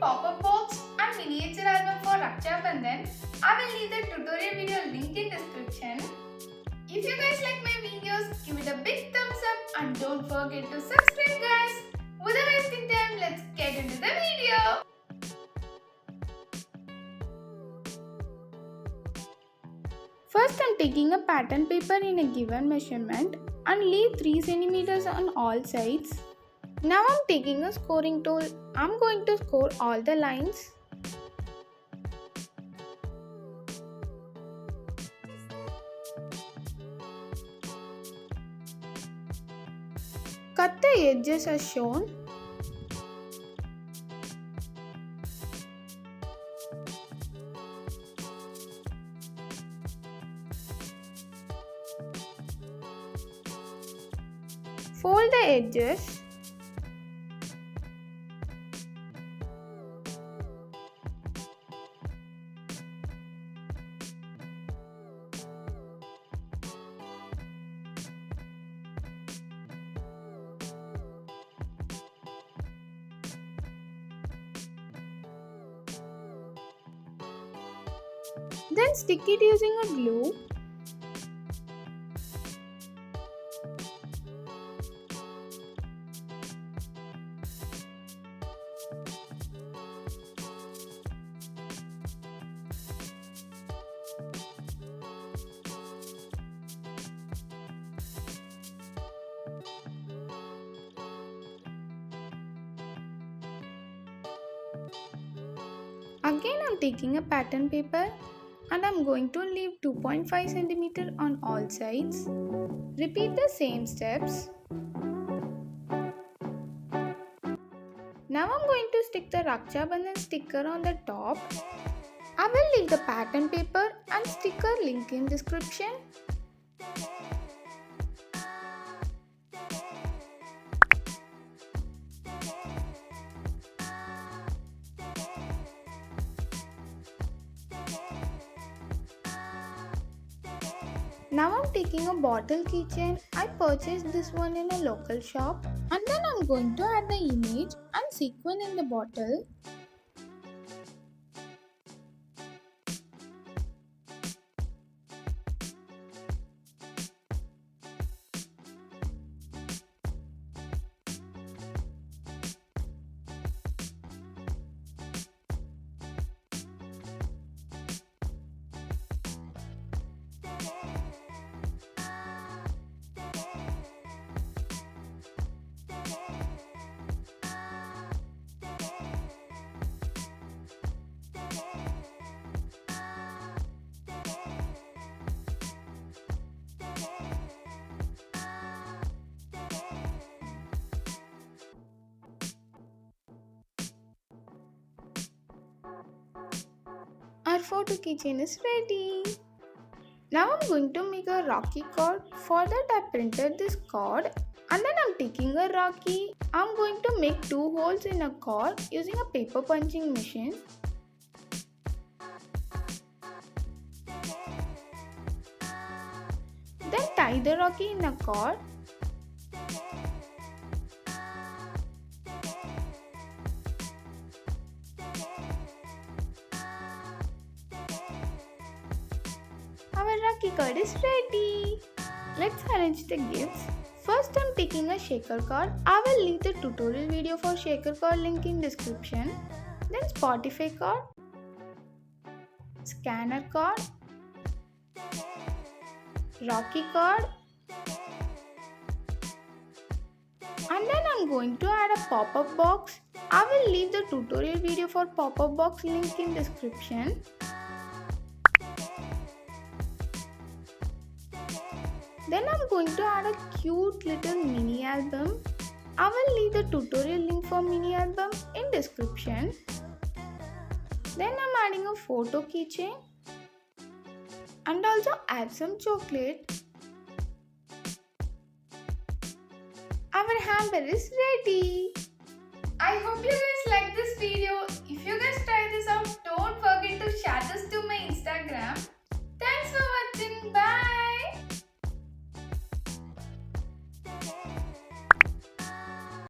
pop-up box and miniature album for Raksha Bandhan, I will leave the tutorial video link in description. If you guys like my videos, give it a big thumbs up and don't forget to subscribe guys. Without wasting time, let's get into the video. First, I'm taking a pattern paper in a given measurement and leave 3 cm on all sides. Now I'm taking a scoring tool. I'm going to score all the lines. Cut the edges as shown. Fold the edges. Then stick it using a glue. Again, I'm taking a pattern paper and I'm going to leave 2.5 cm on all sides. Repeat the same steps. Now I'm going to stick the Raksha Bandhan sticker on the top. I will leave the pattern paper and sticker link in description. Now I'm taking a bottle keychain. I purchased this one in a local shop and then I'm going to add the image and sequin in the bottle. Our photo keychain is ready. Now I'm going to make a Rocky card. For that I printed this card and then I'm taking a Rocky. I'm going to make 2 holes in a card using a paper punching machine. Then tie the Rocky in a card. Our Rocky card is ready. Let's arrange the gifts. First I'm taking a shaker card. I will leave the tutorial video for shaker card link in description. Then Spotify card, scanner card, Rocky card, and then I'm going to add a pop-up box. I will leave the tutorial video for pop-up box link in description. Then I'm going to add a cute little mini album. I will leave the tutorial link for mini album in description. Then I'm adding a photo keychain and also add some chocolate. Our hamper is ready.